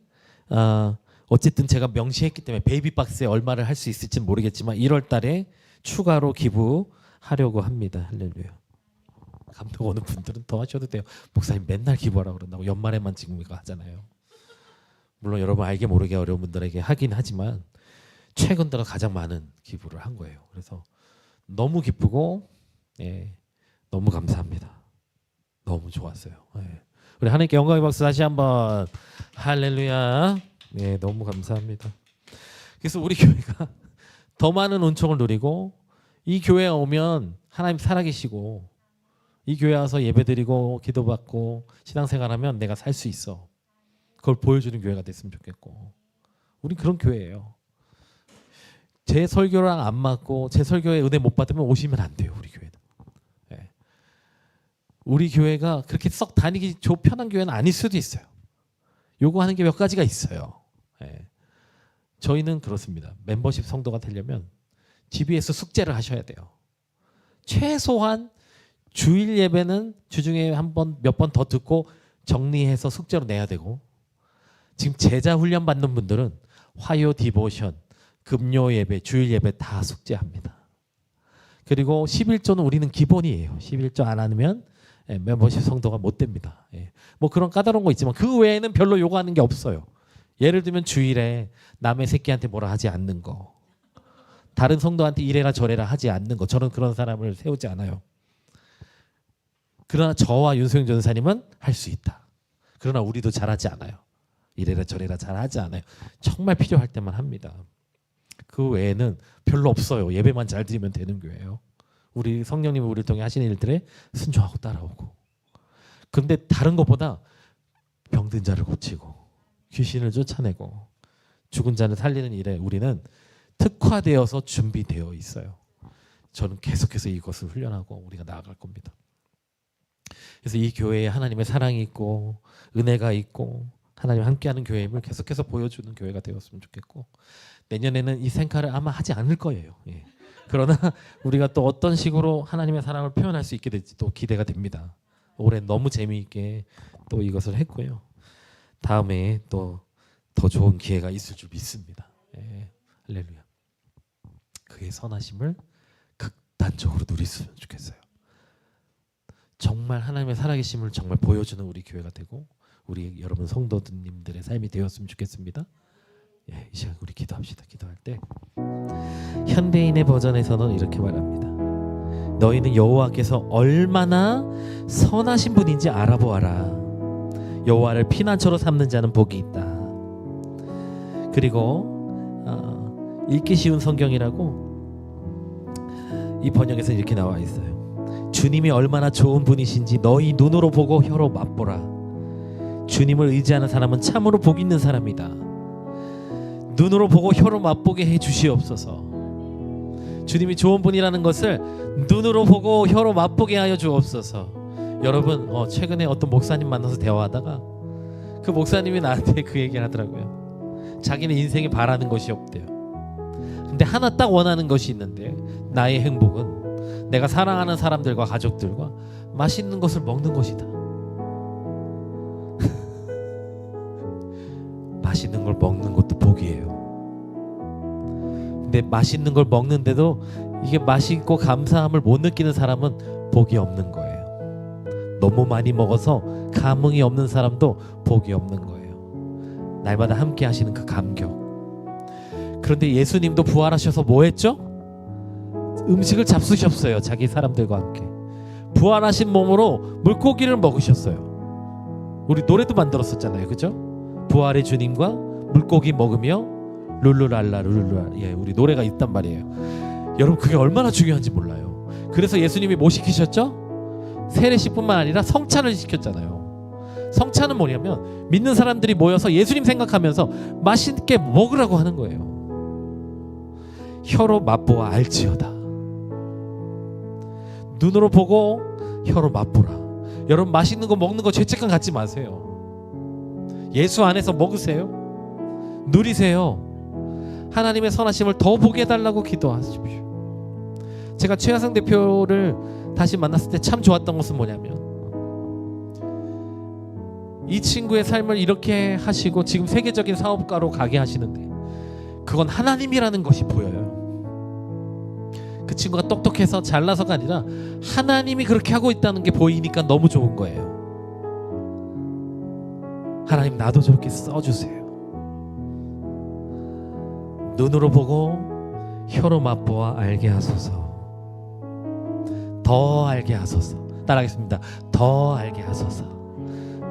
S1: 어쨌든 제가 명시했기 때문에 베이비박스에 얼마를 할 수 있을지는 모르겠지만 1월 달에 추가로 기부하려고 합니다. 할렐루야. 감동 오는 분들은 더 하셔도 돼요. 목사님 맨날 기부하라고 그런다고 연말에만 지금 이거 하잖아요. 물론 여러분 알게 모르게 어려운 분들에게 하긴 하지만 최근 들어 가장 많은 기부를 한 거예요. 그래서 너무 기쁘고 너무 감사합니다. 너무 좋았어요. 우리 하나님께 영광의 박수 다시 한번 할렐루야. 너무 감사합니다. 그래서 우리 교회가 더 많은 은총을 누리고 이 교회에 오면 하나님 살아계시고 이 교회 와서 예배드리고 기도받고 신앙생활하면 내가 살 수 있어. 그걸 보여주는 교회가 됐으면 좋겠고 우린 그런 교회예요. 제 설교랑 안 맞고 제 설교에 은혜 못 받으면 오시면 안 돼요. 우리 교회는. 우리 교회가 그렇게 썩 다니기 편한 교회는 아닐 수도 있어요. 요구하는 게 몇 가지가 있어요. 저희는 그렇습니다. 멤버십 성도가 되려면 GBS 숙제를 하셔야 돼요. 최소한 주일 예배는 주중에 몇 번 더 듣고 정리해서 숙제로 내야 되고 지금 제자 훈련 받는 분들은 화요 디보션, 금요 예배, 주일 예배 다 숙제합니다. 그리고 11조는 우리는 기본이에요. 11조 안 하면 멤버십 성도가 못 됩니다. 뭐 그런 까다로운 거 있지만 그 외에는 별로 요구하는 게 없어요. 예를 들면 주일에 남의 새끼한테 뭐라 하지 않는 거, 다른 성도한테 이래라 저래라 하지 않는 거, 저는 그런 사람을 세우지 않아요. 그러나 저와 윤소영 전사님은 할 수 있다. 그러나 우리도 잘하지 않아요. 이래라 저래라 잘하지 않아요. 정말 필요할 때만 합니다. 그 외에는 별로 없어요. 예배만 잘 드리면 되는 교회예요. 우리 성령님이 우리를 통해 하시는 일들에 순종하고 따라오고. 그런데 다른 것보다 병든 자를 고치고 귀신을 쫓아내고 죽은 자를 살리는 일에 우리는 특화되어서 준비되어 있어요. 저는 계속해서 이것을 훈련하고 우리가 나아갈 겁니다. 그래서 이 교회에 하나님의 사랑이 있고 은혜가 있고 하나님 함께하는 교회임을 계속해서 보여주는 교회가 되었으면 좋겠고 내년에는 이 생카를 아마 하지 않을 거예요. 그러나 우리가 또 어떤 식으로 하나님의 사랑을 표현할 수 있게 될지 또 기대가 됩니다. 올해 너무 재미있게 또 이것을 했고요. 다음에 또 더 좋은 기회가 있을 줄 믿습니다. 할렐루야. 그의 선하심을 극단적으로 누리셨으면 좋겠어요. 정말 하나님의 살아계심을 정말 보여주는 우리 교회가 되고 우리 여러분 성도님들의 삶이 되었으면 좋겠습니다. 이 시간 우리 기도합시다. 기도할 때 현대인의 버전에서는 이렇게 말합니다. 너희는 여호와께서 얼마나 선하신 분인지 알아보아라. 여호와를 피난처로 삼는 자는 복이 있다. 그리고 읽기 쉬운 성경이라고 이 번역에서 이렇게 나와 있어요. 주님이 얼마나 좋은 분이신지 너희 눈으로 보고 혀로 맛보라. 주님을 의지하는 사람은 참으로 복 있는 사람이다. 눈으로 보고 혀로 맛보게 해 주시옵소서. 주님이 좋은 분이라는 것을 눈으로 보고 혀로 맛보게 하여 주옵소서. 여러분 최근에 어떤 목사님 만나서 대화하다가 그 목사님이 나한테 그 얘기를 하더라고요. 자기는 인생에 바라는 것이 없대요. 근데 하나 딱 원하는 것이 있는데 나의 행복은 내가 사랑하는 사람들과 가족들과 맛있는 것을 먹는 것이다. 맛있는 걸 먹는 것도 복이에요. 근데 맛있는 걸 먹는데도 이게 맛있고 감사함을 못 느끼는 사람은 복이 없는 거예요. 너무 많이 먹어서 감흥이 없는 사람도 복이 없는 거예요. 날마다 함께 하시는 그 감격. 그런데 예수님도 부활하셔서 뭐 했죠? 음식을 잡수셨어요. 자기 사람들과 함께. 부활하신 몸으로 물고기를 먹으셨어요. 우리 노래도 만들었었잖아요. 그죠? 부활의 주님과 물고기 먹으며 룰루랄라 룰루랄라. 예, 우리 노래가 있단 말이에요. 여러분, 그게 얼마나 중요한지 몰라요. 그래서 예수님이 뭐 시키셨죠? 세례식뿐만 아니라 성찬을 시켰잖아요. 성찬은 뭐냐면 믿는 사람들이 모여서 예수님 생각하면서 맛있게 먹으라고 하는 거예요. 혀로 맛보아 알지어다. 눈으로 보고 혀로 맛보라. 여러분, 맛있는 거 먹는 거 죄책감 갖지 마세요. 예수 안에서 먹으세요. 누리세요. 하나님의 선하심을 더 보게 해달라고 기도하십시오. 제가 최하성 대표를 다시 만났을 때 참 좋았던 것은 뭐냐면, 이 친구의 삶을 이렇게 하시고 지금 세계적인 사업가로 가게 하시는데 그건 하나님이라는 것이 보여요. 그 친구가 똑똑해서 잘나서가 아니라 하나님이 그렇게 하고 있다는 게 보이니까 너무 좋은 거예요. 하나님, 나도 저렇게 써주세요. 눈으로 보고 혀로 맛보아 알게 하소서. 더 알게 하소서. 따라하겠습니다. 더 알게 하소서.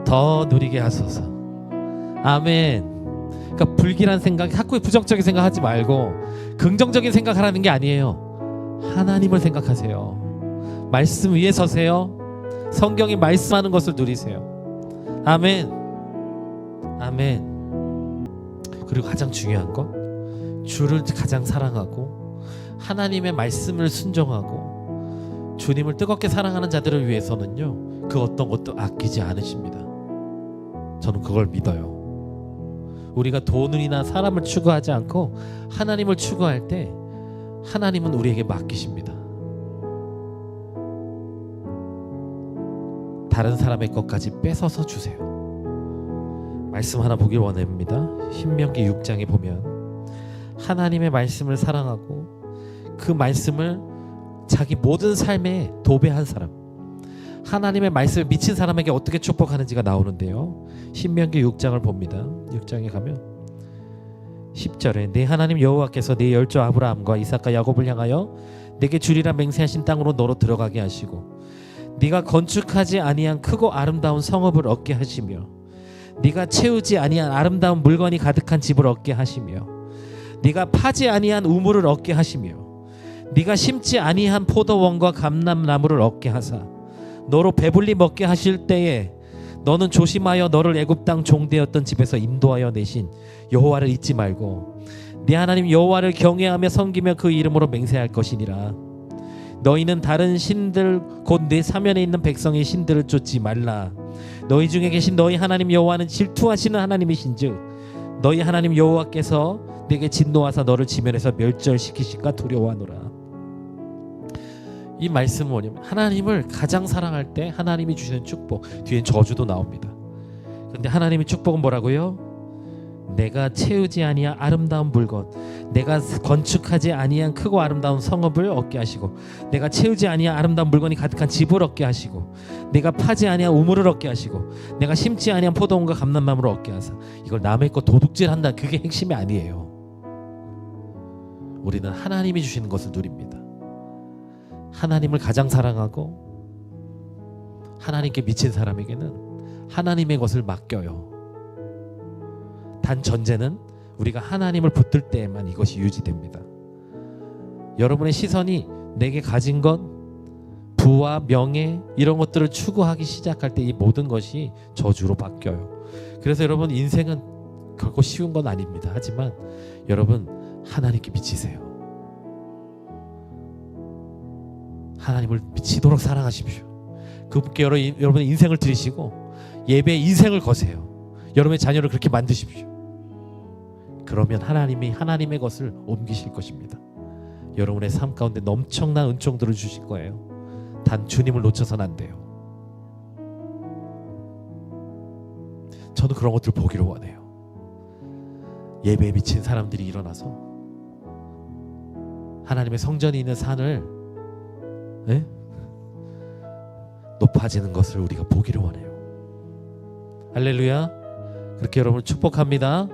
S1: 더 누리게 하소서. 아멘. 그러니까 불길한 생각, 자꾸 부정적인 생각하지 말고 긍정적인 생각하라는 게 아니에요. 하나님을 생각하세요. 말씀 위에 서세요. 성경이 말씀하는 것을 누리세요. 아멘. 아멘. 그리고 가장 중요한 건 주를 가장 사랑하고 하나님의 말씀을 순종하고 주님을 뜨겁게 사랑하는 자들을 위해서는요, 그 어떤 것도 아끼지 않으십니다. 저는 그걸 믿어요. 우리가 돈이나 사람을 추구하지 않고 하나님을 추구할 때 하나님은 우리에게 맡기십니다. 다른 사람의 것까지 뺏어서 주세요. 말씀 하나 보길 원합니다. 신명기 6장에 보면 하나님의 말씀을 사랑하고 그 말씀을 자기 모든 삶에 도배한 사람, 하나님의 말씀을 미친 사람에게 어떻게 축복하는지가 나오는데요. 신명기 6장을 봅니다. 6장에 가면 10절에 내 하나님 여호와께서 네 열조 아브라함과 이삭과 야곱을 향하여 내게 주리라 맹세하신 땅으로 너로 들어가게 하시고 네가 건축하지 아니한 크고 아름다운 성읍을 얻게 하시며 네가 채우지 아니한 아름다운 물건이 가득한 집을 얻게 하시며 네가 파지 아니한 우물을 얻게 하시며 네가 심지 아니한 포도원과 감람나무를 얻게 하사 너로 배불리 먹게 하실 때에 너는 조심하여 너를 애굽 땅 종되었던 집에서 인도하여 내신 여호와를 잊지 말고 네 하나님 여호와를 경외하며 섬기며 그 이름으로 맹세할 것이니라. 너희는 다른 신들 곧 내 사면에 있는 백성의 신들을 쫓지 말라. 너희 중에 계신 너희 하나님 여호와는 질투하시는 하나님이신즉 너희 하나님 여호와께서 내게 진노하사 너를 지면에서 멸절시키실까 두려워하노라. 이 말씀은 뭐냐면 하나님을 가장 사랑할 때 하나님이 주시는 축복, 뒤엔 저주도 나옵니다. 그런데 하나님의 축복은 뭐라고요? 내가 채우지 아니한 아름다운 물건, 내가 건축하지 아니한 크고 아름다운 성읍을 얻게 하시고 내가 채우지 아니한 아름다운 물건이 가득한 집을 얻게 하시고 내가 파지 아니한 우물을 얻게 하시고 내가 심지 아니한 포도원과 감람나무를 얻게 하사. 이걸 남의 거 도둑질한다, 그게 핵심이 아니에요. 우리는 하나님이 주시는 것을 누립니다. 하나님을 가장 사랑하고 하나님께 미친 사람에게는 하나님의 것을 맡겨요. 단 전제는 우리가 하나님을 붙들 때에만 이것이 유지됩니다. 여러분의 시선이 내게 가진 것, 부와 명예 이런 것들을 추구하기 시작할 때 이 모든 것이 저주로 바뀌어요. 그래서 여러분, 인생은 결코 쉬운 건 아닙니다. 하지만 여러분, 하나님께 미치세요. 하나님을 미치도록 사랑하십시오. 그분께 여러분의 인생을 드리시고 예배의 인생을 거세요. 여러분의 자녀를 그렇게 만드십시오. 그러면 하나님이 하나님의 것을 옮기실 것입니다. 여러분의 삶 가운데 엄청난 은총들을 주실 거예요. 단 주님을 놓쳐서는 안 돼요. 저는 그런 것들을 보기를 원해요. 예배에 미친 사람들이 일어나서 하나님의 성전이 있는 산을 예? 높아지는 것을 우리가 보기를 원해요. 할렐루야. 그렇게 여러분을 축복합니다.